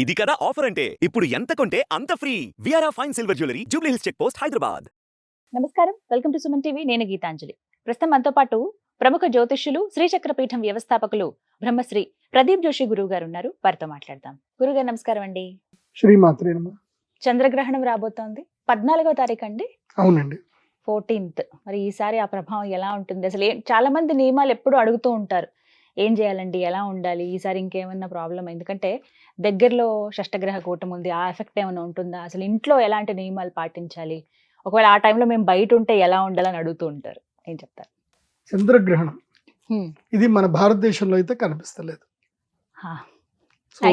ఇది కదా ఆఫర్ అంటే ఇప్పుడు ఎంత కొంటే అంత ఫ్రీ విఆర్ఆ fine silver jewellery Jubilee Hills check post Hyderabad. నమస్కారం, వెల్కమ్ టు సుమన్ టీవీ. నేను గీతాంజలి. ప్రస్తుతం మనతో పాటు ప్రముఖ జ్యోతిష్యులు, శ్రీచక్ర పీఠం వ్యవస్థాపకులు బ్రహ్మశ్రీ ప్రదీప్ జోషి గురువు గారు ఉన్నారు. వారితో మాట్లాడదాం. గురుగారు నమస్కారం అండి. శ్రీమాత్రే నమః. చంద్రగ్రహణం రాబోతోంది 14వ తారీఖు అండి. అవునండి. 14th. మరి ఈసారి ఆ ప్రభావం ఎలా ఉంటుంది? అసలు చాలా మంది నియమాలు ఎప్పుడు అడుగుతూ ఉంటారు, ఏం చేయాలండి, ఎలా ఉండాలి, ఈసారి ఇంకేమన్నా ప్రాబ్లం? ఎందుకంటే దగ్గరలో షష్టగ్రహ కూటం ఉంది, ఆ ఎఫెక్ట్ ఏమైనా ఉంటుందా, అసలు ఇంట్లో ఎలాంటి నియమాలు పాటించాలి, ఒకవేళ ఆ టైంలో మేము బయట ఉంటే ఎలా ఉండాలని అడుగుతూ ఉంటారు. ఏం చెప్తారు? చంద్రగ్రహణం ఇది మన భారతదేశంలో అయితే కనిపిస్తలేదు. సో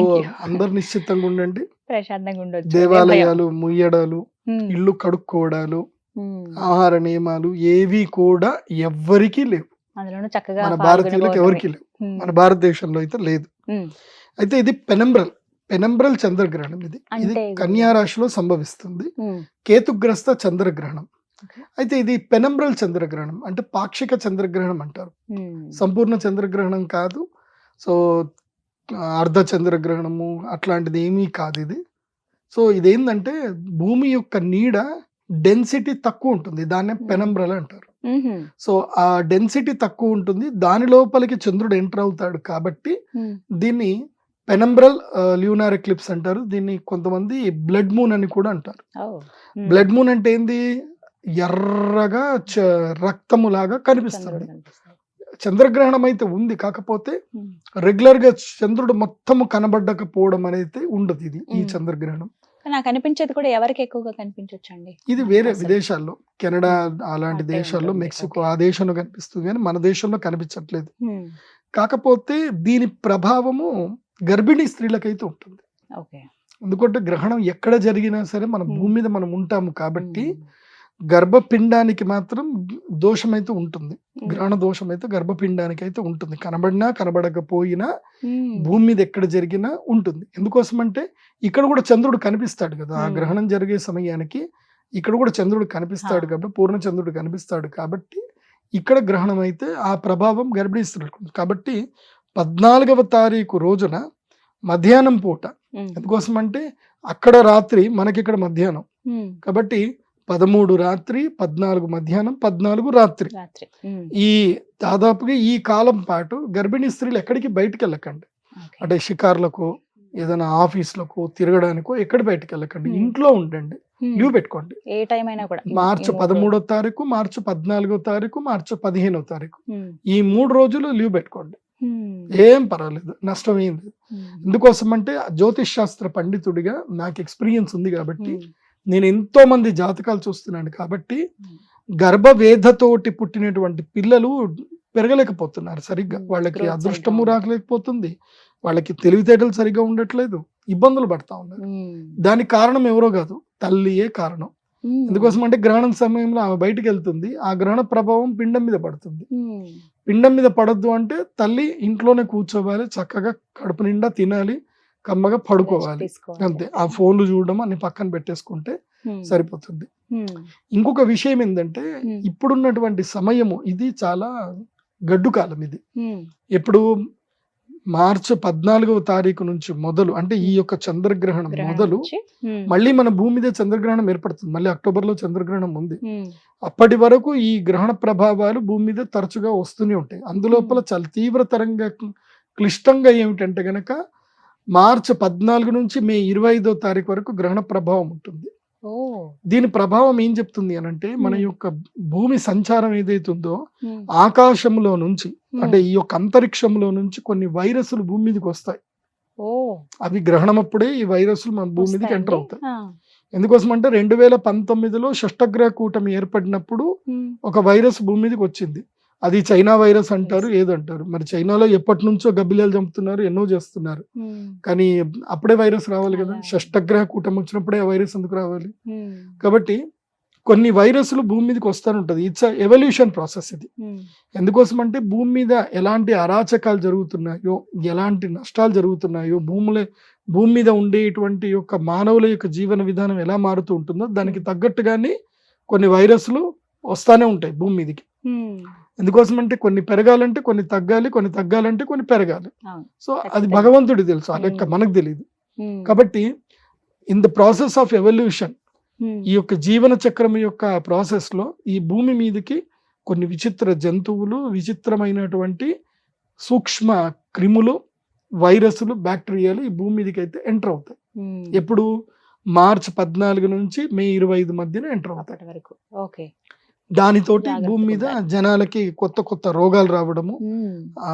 అందరు నిశ్చితంగా ఉండండి, ప్రశాంతంగా ఉండొచ్చు. దేవాలయాలు ముయ్యడాలు, ఇల్లు కడుక్కోవడాలు, ఆహార నియమాలు ఏవి కూడా ఎవ్వరికీ లేవు. అందులోనూ చక్కగా మన భారతీయులకు ఎవరికి లేవు, మన భారతదేశంలో అయితే లేదు. అయితే ఇది పెనంబ్రల్ చంద్రగ్రహణం. ఇది కన్యా రాశిలో సంభవిస్తుంది, కేతుగ్రస్త చంద్రగ్రహణం. అయితే ఇది పెనంబ్రల్ చంద్రగ్రహణం అంటే పాక్షిక చంద్రగ్రహణం అంటారు, సంపూర్ణ చంద్రగ్రహణం కాదు. సో అర్ధ చంద్రగ్రహణము అట్లాంటిది ఏమీ కాదు ఇది. సో ఇదేంటంటే భూమి యొక్క నీడ డెన్సిటీ తక్కువ ఉంటుంది, దాన్నే పెనంబ్రల్ అంటారు. సో ఆ డెన్సిటీ తక్కువ ఉంటుంది, దాని లోపలికి చంద్రుడు ఎంటర్ అవుతాడు కాబట్టి దీన్ని పెనంబ్రల్ ల్యూనార్ ఎక్లిప్స్ అంటారు. దీన్ని కొంతమంది బ్లడ్ మూన్ అని కూడా అంటారు. బ్లడ్ మూన్ అంటే ఏంది? ఎర్రగా రక్తము లాగా కనిపిస్తుంది. చంద్రగ్రహణం అయితే ఉంది, కాకపోతే రెగ్యులర్ గా చంద్రుడు మొత్తము కనబడకపోవడం అనేది ఉండదు ఇది, ఈ చంద్రగ్రహణం. నాకు అనిపించేది కూడా ఎవరికి ఎక్కువగా కనిపించొచ్చండి, ఇది వేరే విదేశాల్లో, కెనడా అలాంటి దేశాల్లో, మెక్సికో ఆ దేశంలో కనిపిస్తుంది కానీ మన దేశంలో కనిపించట్లేదు. కాకపోతే దీని ప్రభావము గర్భిణీ స్త్రీలకైతే ఉంటుంది. ఎందుకంటే గ్రహణం ఎక్కడ జరిగినా సరే మన భూమి మీద మనం ఉంటాము కాబట్టి గర్భపిండానికి మాత్రం దోషం అయితే ఉంటుంది, గ్రహణ దోషం అయితే గర్భపిండానికి అయితే ఉంటుంది. కనబడినా కనబడకపోయినా భూమి మీద ఎక్కడ జరిగినా ఉంటుంది. ఎందుకోసం అంటే ఇక్కడ కూడా చంద్రుడు కనిపిస్తాడు కదా, ఆ గ్రహణం జరిగే సమయానికి ఇక్కడ కూడా చంద్రుడు కనిపిస్తాడు కాబట్టి, పూర్ణ చంద్రుడు కనిపిస్తాడు కాబట్టి ఇక్కడ గ్రహణం అయితే ఆ ప్రభావం గర్భిణీ స్త్రీలకు. కాబట్టి 14వ తారీఖు రోజున మధ్యాహ్నం పూట, ఎందుకోసం అంటే అక్కడ రాత్రి మనకి ఇక్కడ మధ్యాహ్నం కాబట్టి 13 రాత్రి, 14 మధ్యాహ్నం, 14 రాత్రి, ఈ దాదాపుగా ఈ కాలం పాటు గర్భిణీ స్త్రీలు ఎక్కడికి బయటకు వెళ్ళకండి. అంటే షికార్లకు, ఏదైనా ఆఫీసులకు తిరగడానికో ఎక్కడ బయటకు వెళ్ళకండి, ఇంట్లో ఉండండి, లీవ్ పెట్టుకోండి. ఏ టైం అయినా కూడా మార్చి 13వ తారీఖు, మార్చి 14వ తారీఖు, మార్చి 15వ తారీఖు, ఈ 3 రోజులు లీవ్ పెట్టుకోండి, ఏం పర్వాలేదు, నష్టం ఏం లేదు. ఎందుకోసం అంటే జ్యోతిష్ శాస్త్ర పండితుడిగా నాకు ఎక్స్పీరియన్స్ ఉంది కాబట్టి, నేను ఎంతో మంది జాతకాలు చూస్తున్నాను కాబట్టి, గర్భవేధతోటి పుట్టినటువంటి పిల్లలు పెరగలేకపోతున్నారు సరిగ్గా, వాళ్ళకి అదృష్టము రాకలేకపోతుంది, వాళ్ళకి తెలివితేటలు సరిగ్గా ఉండట్లేదు, ఇబ్బందులు పడతా ఉన్నారు. దానికి కారణం ఎవరో కాదు, తల్లియే కారణం. ఎందుకోసం అంటే గ్రహణం సమయంలో ఆమె బయటకు వెళ్తుంది, ఆ గ్రహణ ప్రభావం పిండం మీద పడుతుంది. పిండం మీద పడద్దు అంటే తల్లి ఇంట్లోనే కూర్చోవాలి, చక్కగా కడుపు నిండా తినాలి, కమ్మగా పడుకోవాలి, అంతే. ఆ ఫోన్లు చూడడం అన్ని పక్కన పెట్టేసుకుంటే సరిపోతుంది. ఇంకొక విషయం ఏంటంటే ఇప్పుడున్నటువంటి సమయము ఇది చాలా గడ్డు కాలం. ఇది ఎప్పుడు మార్చి 14వ తారీఖు నుంచి మొదలు, అంటే ఈ యొక్క చంద్రగ్రహణం మొదలు మళ్ళీ మన భూమి మీద చంద్రగ్రహణం ఏర్పడుతుంది. మళ్ళీ అక్టోబర్లో చంద్రగ్రహణం ఉంది. అప్పటి వరకు ఈ గ్రహణ ప్రభావాలు భూమి మీద తరచుగా వస్తూనే ఉంటాయి. అందులోపల చాలా తీవ్రతరంగా క్లిష్టంగా ఏమిటంటే గనక మార్చి 14 నుంచి మే 25వ తారీఖు వరకు గ్రహణ ప్రభావం ఉంటుంది. దీని ప్రభావం ఏం చెప్తుంది అని అంటే, మన యొక్క భూమి సంచారం ఏదైతుందో ఆకాశంలో నుంచి, అంటే ఈ యొక్క అంతరిక్షంలో నుంచి కొన్ని వైరస్లు భూమి మీదకి వస్తాయి. అవి గ్రహణం అప్పుడే ఈ వైరస్లు మన భూమి మీదకి ఎంటర్ అవుతాయి. ఎందుకోసం అంటే 2019లో షష్టగ్రహ కూటమి ఏర్పడినప్పుడు ఒక వైరస్ భూమి మీదకి వచ్చింది. అది చైనా వైరస్ అంటారు, ఏదంటారు మరి. చైనాలో ఎప్పటి నుంచో గబ్బిలాలు చంపుతున్నారు, ఎన్నో చేస్తున్నారు, కానీ అప్పుడే వైరస్ రావాలి కదా. షష్టగ్రహ కూటమి వచ్చినప్పుడే ఆ వైరస్ ఎందుకు రావాలి? కాబట్టి కొన్ని వైరస్లు భూమి మీదకి వస్తూనే ఉంటుంది. ఇట్స్ ఎవల్యూషన్ ప్రాసెస్ ఇది. ఎందుకోసం అంటే భూమి మీద ఎలాంటి అరాచకాలు జరుగుతున్నాయో, ఎలాంటి నష్టాలు జరుగుతున్నాయో, భూమి మీద ఉండేటువంటి యొక్క మానవుల యొక్క జీవన విధానం ఎలా మారుతూ ఉంటుందో దానికి తగ్గట్టుగానే కొన్ని వైరస్లు వస్తానే ఉంటాయి భూమి మీదకి. ఎందుకోసం అంటే కొన్ని పెరగాలంటే కొన్ని తగ్గాలి, కొన్ని తగ్గాలంటే కొన్ని పెరగాలి. సో అది భగవంతుడికి తెలుసు, ఆ లెక్క మనకు తెలియదు. కాబట్టి in the process of evolution, ఈ యొక్క జీవన చక్రం యొక్క ప్రాసెస్ లో ఈ భూమి మీదకి కొన్ని విచిత్ర జంతువులు, విచిత్రమైనటువంటి సూక్ష్మ క్రిములు, వైరస్లు, బ్యాక్టీరియాలు ఈ భూమి మీదకి అయితే ఎంటర్ అవుతాయి. ఎప్పుడు మార్చి 14 నుంచి మే 25 మధ్యన ఎంటర్ అవుతాయి. వరకు ఓకే. దానితోటి జాగ్రత్తగా భూమి మీద ఉండాలి. జనాలకి కొత్త కొత్త రోగాలు రావడము, ఆ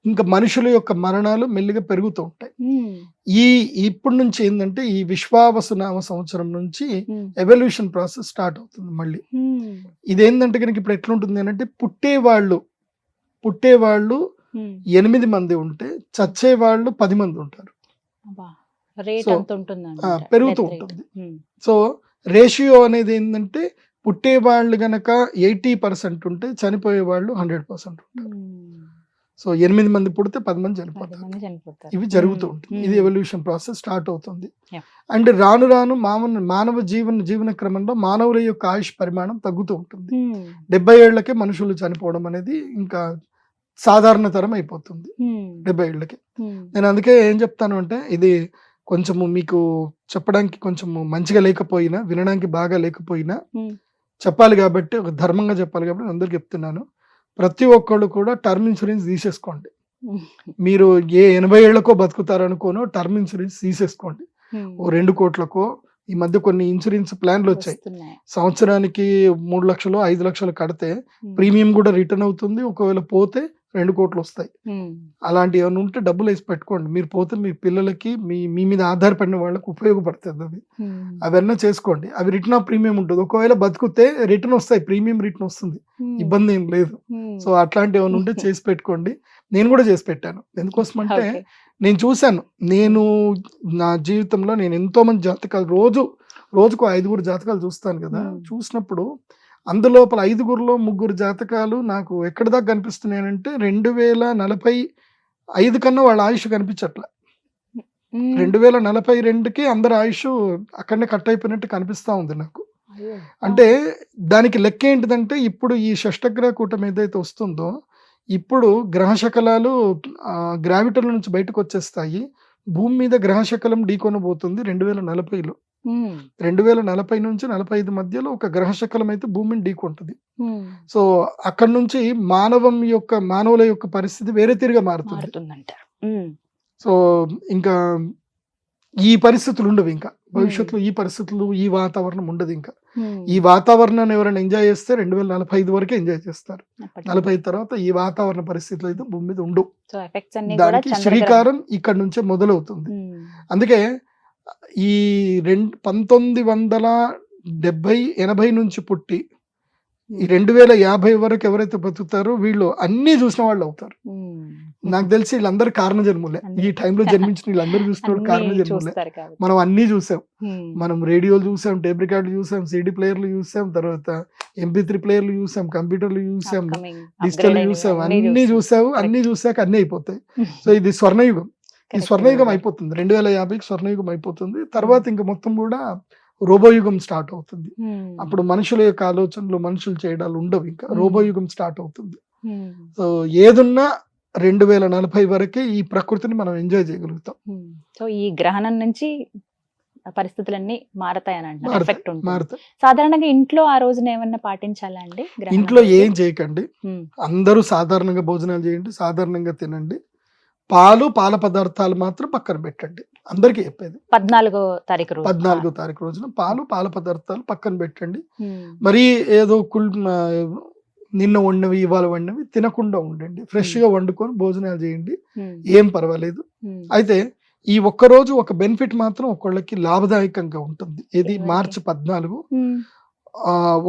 ఇంకా మనుషుల యొక్క మరణాలు మెల్లిగా పెరుగుతూ ఉంటాయి. ఇప్పటి నుంచి ఏంటంటే ఈ విశ్వావసునామ సంవత్సరం నుంచి ఎవల్యూషన్ ప్రాసెస్ స్టార్ట్ అవుతుంది మళ్ళీ. ఇదేంటంటే కనుక ఇప్పుడు ఎట్లుంటుంది అంటే పుట్టేవాళ్ళు 8 మంది ఉంటే చచ్చేవాళ్ళు 10 మంది ఉంటారు. రేట్ So, అంత ఉంటుంది పెరుగుతూ ఉంటుంది. సో రేషియో అనేది ఏంటంటే పుట్టేవాళ్ళు గనక 80% ఉంటే చనిపోయే వాళ్ళు 100% ఉంటారు. సో 8 మంది పుడితే 10 మంది చనిపోతారు. ఇవి జరుగుతూ ఉంటుంది. ఇది ఎవల్యూషన్ ప్రాసెస్ స్టార్ట్ అవుతుంది. Yeah. అండ్ రాను రాను మానవ జీవన క్రమంలో మానవుల యొక్క ఆయుష్ పరిమాణం తగ్గుతూ ఉంటుంది. 70 ఏళ్లకే మనుషులు చనిపోవడం అనేది ఇంకా సాధారణతరం అయిపోతుంది 70 ఏళ్ళకి. నేను అందుకే ఏం చెప్తాను అంటే ఇది కొంచెము మీకు చెప్పడానికి కొంచెము మంచిగా లేకపోయినా, వినడానికి బాగా లేకపోయినా చెప్పాలి కాబట్టి, ఒక ధర్మంగా చెప్పాలి కాబట్టి నేను అందరికి చెప్తున్నాను. ప్రతి ఒక్కళ్ళు కూడా టర్మ్ ఇన్సూరెన్స్ తీసేసుకోండి. మీరు 80 ఏళ్లకో బతుకుతారనుకోనో టర్మ్ ఇన్సూరెన్స్ తీసేసుకోండి. ఓ 2 కోట్లకో ఈ మధ్య కొన్ని ఇన్సూరెన్స్ ప్లాన్లు వచ్చాయి. సంవత్సరానికి 3 లక్షలు 5 లక్షలు కడితే ప్రీమియం కూడా రిటర్న్ అవుతుంది. ఒకవేళ పోతే 2 కోట్లు వస్తాయి. అలాంటి ఏమైనా ఉంటే డబ్బులు వేసి పెట్టుకోండి. మీరు పోతే మీ పిల్లలకి మీ మీద ఆధారపడిన వాళ్ళకి ఉపయోగపడుతుంది. అవన్నీ చేసుకోండి. అవి రిటర్న్ ఆఫ్ ప్రీమియం ఉంటుంది. ఒకవేళ బతుకుతే రిటర్న్ వస్తాయి, ప్రీమియం రిటర్న్ వస్తుంది, ఇబ్బంది ఏం లేదు. సో అట్లాంటి ఏమైనా ఉంటే చేసి పెట్టుకోండి. నేను కూడా చేసి పెట్టాను. ఎందుకోసం అంటే నేను చూశాను, నా జీవితంలో నేను ఎంతో మంది జాతకాలు రోజుకు 5 జాతకాలు చూస్తాను కదా. చూసినప్పుడు అందులోపల 5 3 జాతకాలు నాకు ఎక్కడ దాకా కనిపిస్తున్నాయంటే 2045 కన్నా వాళ్ళ ఆయుష్ కనిపించట్లే. 2042కి అందరి ఆయుష్ అక్కడనే కట్ అయిపోయినట్టు కనిపిస్తా ఉంది నాకు. అంటే దానికి లెక్క ఏంటిదంటే ఇప్పుడు ఈ షష్టగ్రహ కూటమి ఏదైతే వస్తుందో ఇప్పుడు గ్రహశకలాలు గ్రావిటల నుంచి బయటకు వచ్చేస్తాయి. భూమి మీద గ్రహశకలం ఢీకొనబోతుంది 2040లో. 2040 నుంచి 45 మధ్యలో ఒక గ్రహశకలం అయితే భూమిని ఢీకొంటుంది. సో అక్కడ నుంచి మానవుల యొక్క పరిస్థితి వేరే తీరుగా మారుతుంది. సో ఇంకా ఈ పరిస్థితులు ఉండవు. ఇంకా భవిష్యత్తులో ఈ పరిస్థితులు, ఈ వాతావరణం ఉండదు. ఇంకా ఈ వాతావరణాన్ని ఎవరైనా ఎంజాయ్ చేస్తే 2045 వరకే ఎంజాయ్ చేస్తారు. 45 తర్వాత ఈ వాతావరణ పరిస్థితులు అయితే భూమి మీద ఉండవు. దానికి శ్రీకారం ఇక్కడ నుంచే మొదలవుతుంది. అందుకే ఈ 1970-80 నుంచి పుట్టి ఈ 2050 వరకు ఎవరైతే బతుకుతారో వీళ్ళు అన్ని చూసిన వాళ్ళు అవుతారు. నాకు తెలిసి వీళ్ళందరూ కారణ జన్ములే. ఈ టైంలో జన్మించిన వీళ్ళందరూ చూసిన కారణ జన్ములే. మనం అన్ని చూసాం. మనం రేడియోలు చూసాం, టేప్ రికార్డులు చూసాం, సిడి ప్లేయర్లు చూసాం, తర్వాత MP3 ప్లేయర్లు చూసాం, కంప్యూటర్లు చూసాం, డిజిటల్ చూసాం, అన్ని చూసావు. అన్ని చూసాక అన్ని అయిపోతాయి. సో ఇది స్వర్ణయుగం. ఈ స్వర్ణయుగం అయిపోతుంది. 2050కి స్వర్ణయుగం అయిపోతుంది. తర్వాత ఇంకా మొత్తం కూడా రోబోయుగం స్టార్ట్ అవుతుంది. అప్పుడు మనుషుల యొక్క ఆలోచనలు, మనుషులు చేయడాలు ఉండవు. ఇంకా రోబోయుగం స్టార్ట్ అవుతుంది. సో ఏదున్నా 2040 వరకే ఈ ప్రకృతిని మనం ఎంజాయ్ చేయగలుగుతాం. సో ఈ గ్రహణం నుంచి పరిస్థితులన్నీ మారతాయని అంటారు. మారుతాయి. సాధారణంగా ఇంట్లో ఆ రోజున ఏమన్నా పాటించాలా అండి? ఇంట్లో ఏం చేయకండి. అందరూ సాధారణంగా భోజనాలు చేయండి, సాధారణంగా తినండి. పాల పదార్థాలు మాత్రం పక్కన పెట్టండి. అందరికీ చెప్పేది 14వ తారీఖు రోజున పాల పదార్థాలు పక్కన పెట్టండి. మరి ఏదో నిన్న వండినవి ఇవాళ వండినవి తినకుండా ఉండండి. ఫ్రెష్ గా వండుకొని భోజనాలు చేయండి, ఏం పర్వాలేదు. అయితే ఈ ఒక్కరోజు ఒక బెనిఫిట్ మాత్రం ఒకళ్ళకి లాభదాయకంగా ఉంటుంది. ఇది మార్చి 14.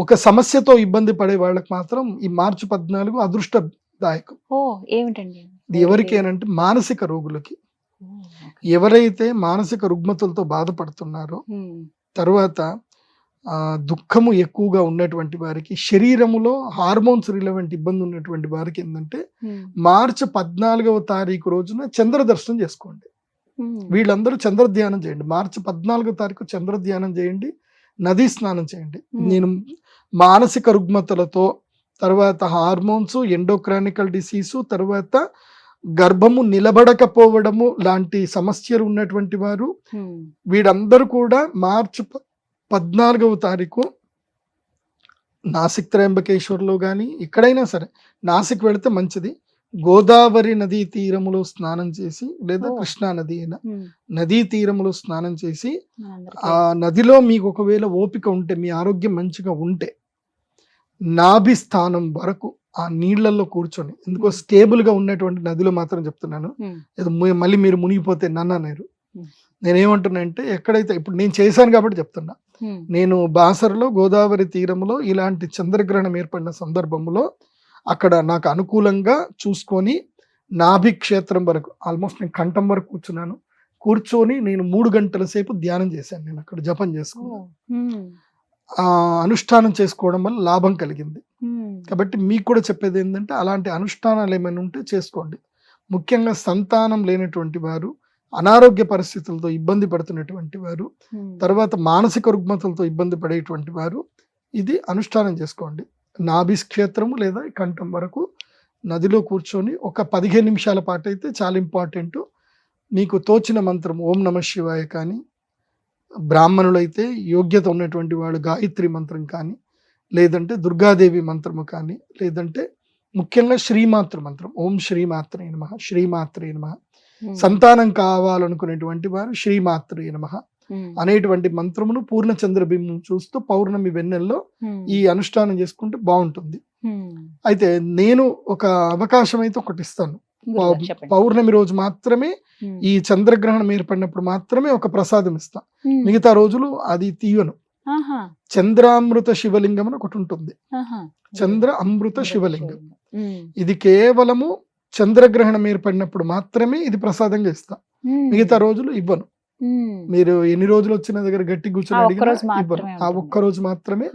ఒక సమస్యతో ఇబ్బంది పడే వాళ్ళకి మాత్రం ఈ మార్చి 14 అదృష్టదాయకం. ఏమిటండి? ఇది ఎవరికి అంటే మానసిక రోగులకి. ఎవరైతే మానసిక రుగ్మతలతో బాధపడుతున్నారో, తర్వాత దుఃఖము ఎక్కువగా ఉన్నటువంటి వారికి, శరీరములో హార్మోన్స్ రిలవెంట్ ఇబ్బంది ఉన్నటువంటి వారికి ఏంటంటే మార్చి 14వ తారీఖు రోజున చంద్ర దర్శనం చేసుకోండి. వీళ్ళందరూ చంద్ర ధ్యానం చేయండి. మార్చి 14వ తారీఖు చంద్ర ధ్యానం చేయండి, నదీ స్నానం చేయండి. నేను మానసిక రుగ్మతలతో, తర్వాత హార్మోన్స్, ఎండోక్రానికల్ డిసీజు, తర్వాత గర్భము నిలబడకపోవడము లాంటి సమస్యలు ఉన్నటువంటి వారు వీరందరూ కూడా మార్చి 14వ తారీఖు నాసిక్ త్రయంబకేశ్వర్లో కానీ ఎక్కడైనా సరే, నాసిక్ వెళితే మంచిది, గోదావరి నదీ తీరములో స్నానం చేసి లేదా కృష్ణా నది అయినా నదీ తీరములో స్నానం చేసి ఆ నదిలో మీకు ఒకవేళ ఓపిక ఉంటే, మీ ఆరోగ్యం మంచిగా ఉంటే, నాభి స్థానం వరకు ఆ నీళ్లలో కూర్చొని, ఎందుకో స్టేబుల్ గా ఉన్నటువంటి నదిలో మాత్రం చెప్తున్నాను, మళ్ళీ మీరు మునిగిపోతే నన్ను అనేరు. నేనేమంటున్నా అంటే, ఎక్కడైతే ఇప్పుడు నేను చేశాను కాబట్టి చెప్తున్నా, నేను బాసరలో గోదావరి తీరంలో ఇలాంటి చంద్రగ్రహణం ఏర్పడిన సందర్భంలో అక్కడ నాకు అనుకూలంగా చూసుకొని నాభి క్షేత్రం వరకు ఆల్మోస్ట్ నేను కంఠం వరకు కూర్చొని నేను 3 గంటల సేపు ధ్యానం చేశాను. నేను అక్కడ జపం చేసుకున్నాను. ఆ అనుష్ఠానం చేసుకోవడం వల్ల లాభం కలిగింది. కాబట్టి మీకు కూడా చెప్పేది ఏంటంటే, అలాంటి అనుష్ఠానాలు ఏమైనా ఉంటే చేసుకోండి. ముఖ్యంగా సంతానం లేనటువంటి వారు, అనారోగ్య పరిస్థితులతో ఇబ్బంది పడుతున్నటువంటి వారు, తర్వాత మానసిక రుగ్మతలతో ఇబ్బంది పడేటువంటి వారు ఇది అనుష్ఠానం చేసుకోండి. నాభి క్షేత్రము లేదా కంఠం వరకు నదిలో కూర్చొని ఒక 15 నిమిషాల పాటు అయితే చాలా ఇంపార్టెంట్. మీకు తోచిన మంత్రం ఓం నమ శివాయ కానీ, బ్రాహ్మణులైతే యోగ్యత ఉన్నటువంటి వాడు గాయత్రి మంత్రం కానీ, లేదంటే దుర్గాదేవి మంత్రము కానీ, లేదంటే ముఖ్యంగా శ్రీమాతృ మంత్రం ఓం శ్రీమాత్రే నమః, శ్రీమాత్రే నమః. సంతానం కావాలనుకునేటువంటి వారు శ్రీమాత్రే నమః అనేటువంటి మంత్రమును పూర్ణచంద్ర బింబం చూస్తూ పౌర్ణమి వెన్నెల్లో ఈ అనుష్ఠానం చేసుకుంటే బాగుంటుంది. అయితే నేను ఒక అవకాశం అయితే ఒకటి ఇస్తాను. పౌర్ణమి రోజు మాత్రమే, ఈ చంద్రగ్రహణం ఏర్పడినప్పుడు మాత్రమే ఒక ప్రసాదం ఇస్తా, మిగతా రోజులు అది తీయను. చంద్రామృత శివలింగం అని ఒకటి ఉంటుంది. చంద్ర అమృత శివలింగం, ఇది కేవలము చంద్రగ్రహణం ఏర్పడినప్పుడు మాత్రమే ఇది ప్రసాదంగా ఇస్తా, మిగతా రోజులు ఇవ్వను. మీరు ఎన్ని రోజులు వచ్చిన దగ్గర గట్టి కూర్చొని అడిగినా ఇవ్వను. ఆ ఒక్క రోజు మాత్రమే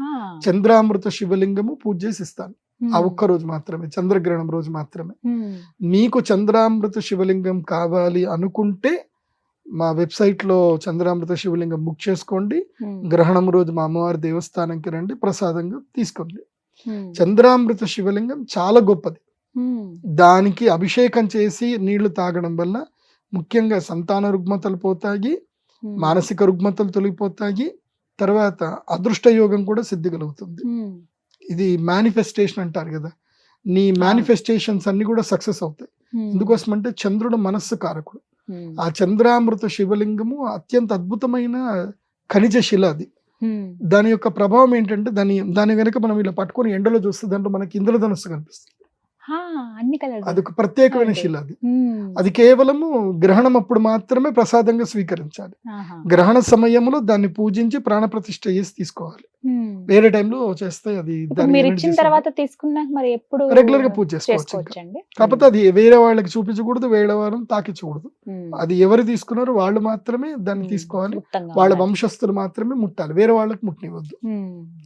చంద్రామృత శివలింగము పూజ చేసి ఇస్తాను. ఆ ఒక్క రోజు మాత్రమే, చంద్రగ్రహణం రోజు మాత్రమే. మీకు చంద్రామృత శివలింగం కావాలి అనుకుంటే మా వెబ్సైట్ లో చంద్రామృత శివలింగం బుక్ చేసుకోండి. గ్రహణం రోజు మా అమ్మవారి దేవస్థానంకి రండి, ప్రసాదంగా తీసుకోండి. చంద్రామృత శివలింగం చాలా గొప్పది. దానికి అభిషేకం చేసి నీళ్లు తాగడం వల్ల ముఖ్యంగా సంతాన రుగ్మతలు పోతాయి, మానసిక రుగ్మతలు తొలగిపోతాయి, తర్వాత అదృష్ట యోగం కూడా సిద్ధి కలుగుతుంది. ఇది మేనిఫెస్టేషన్ అంటారు కదా, నీ మేనిఫెస్టేషన్స్ అన్ని కూడా సక్సెస్ అవుతాయి. ఎందుకోసం అంటే చంద్రుడు మనస్సు కారకుడు. ఆ చంద్రామృత శివలింగము అత్యంత అద్భుతమైన ఖనిజ శిల. అది దాని యొక్క ప్రభావం ఏంటంటే, దాని వెనుక మనం ఇలా పట్టుకొని ఎండలో చూస్తే దాంట్లో మనకి ఇంద్రధనుస్సు కనిపిస్తుంది. అది ఒక ప్రత్యేకమైన శిల. అది కేవలము గ్రహణం అప్పుడు మాత్రమే ప్రసాదంగా స్వీకరించాలి. గ్రహణ సమయంలో దాన్ని పూజించి ప్రాణప్రతిష్ఠ చేసి తీసుకోవాలి. వేరే టైంలో చేస్తే అది రెగ్యులర్ గా పూజ చేసుకోవచ్చు. కాకపోతే అది వేరే వాళ్ళకి చూపించకూడదు, వేరే వాళ్ళని తాకించకూడదు. అది ఎవరు తీసుకున్నారో వాళ్ళు మాత్రమే దాన్ని తీసుకోవాలి, వాళ్ళ వంశస్థులు మాత్రమే ముట్టాలి, వేరే వాళ్ళకి ముట్టనివ్వద్దు.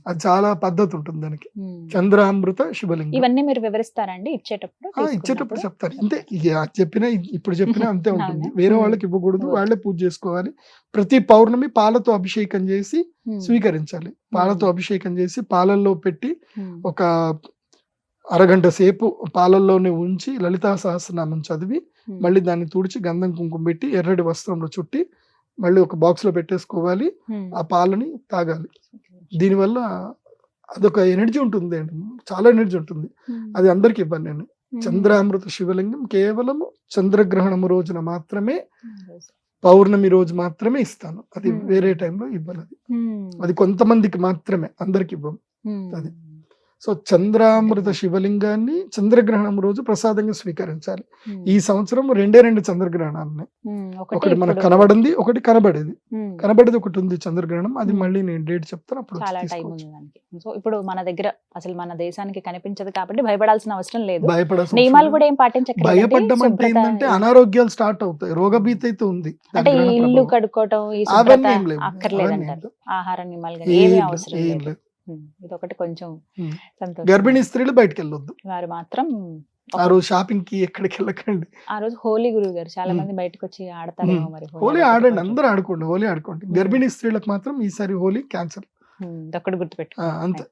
అది చాలా పద్ధతి ఉంటుంది దానికి. చంద్రామృత శివలింగం ఇవన్నీ మీరు వివరిస్తారండి ఇచ్చేటప్పుడు చెప్తారు. అంతే, ఇప్పుడు చెప్పినా అంతే ఉంటుంది. వేరే వాళ్ళకి ఇవ్వకూడదు, వాళ్ళే పూజ చేసుకోవాలి. ప్రతి పౌర్ణమి పాలతో అభిషేకం చేసి స్వీకరించాలి. పాలతో అభిషేకం చేసి పాలల్లో పెట్టి ఒక అరగంట సేపు పాలల్లోనే ఉంచి లలితా సహస్రనామం చదివి మళ్ళీ దాన్ని తుడిచి గంధం కుంకుమ పెట్టి ఎర్రటి వస్త్రంలో చుట్టి మళ్ళీ ఒక బాక్స్ లో పెట్టేసుకోవాలి. ఆ పాలని తాగాలి. దీనివల్ల అదొక ఎనర్జీ ఉంటుంది అండి, చాలా ఎనర్జీ ఉంటుంది. అది అందరికి ఇవ్వను నేను. చంద్రామృత శివలింగం కేవలం చంద్రగ్రహణం రోజున మాత్రమే, పౌర్ణమి రోజు మాత్రమే ఇస్తాను. అది వేరే టైంలో ఇవ్వను. అది కొంతమందికి మాత్రమే, అందరికి ఇవ్వము. అది సో చంద్రామృత శివలింగాన్ని చంద్రగ్రహణం రోజు ప్రసాదంగా స్వీకరించాలి. ఈ సంవత్సరం 2 చంద్రగ్రహణాలు, ఒకటి మనకు కనబడింది, ఒకటి కనబడేది. కనబడేది ఒకటి ఉంది చంద్రగ్రహణం, అది మళ్ళీ నేను డేట్ చెప్తాను అప్పుడు. సో ఇప్పుడు మన దగ్గర అసలు మన దేశానికి కనిపించదు కాబట్టి భయపడాల్సిన అవసరం లేదు. నియమాలు కూడా ఏం పాటించక్కర్లేదు. భయపడడం అంటే ఏంటంటే అనారోగ్యాలు స్టార్ట్ అవుతాయి, రోగభీతి అయితే ఉంది. అంటే ఇల్లు కడుక్కోవటం అక్కర్లేదంటారు, ఆహార నియమాలు ఏమీ అవసరం లేదు. ఇదొకటి కొంచెం సంతోషం. గర్భిణీ స్త్రీలు బయటకు వెళ్ళొద్దు, వారు మాత్రం ఆ రోజు షాపింగ్ కి ఎక్కడికి వెళ్ళకండి. ఆ రోజు హోలీ గురువు గారు చాలా మంది బయటకు వచ్చి ఆడతారు. మరి హోలీ ఆడండి, అందరూ ఆడుకోండి, హోలీ ఆడుకోండి. గర్భిణీ స్త్రీలకు మాత్రం ఈసారి హోలీ క్యాన్సల్. ఒక్కటి గుర్తుపెట్టు. అంతే.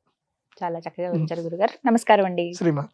చాలా చక్కగా ఉంచారు గురుగారు. నమస్కారం అండి. శ్రీమాత.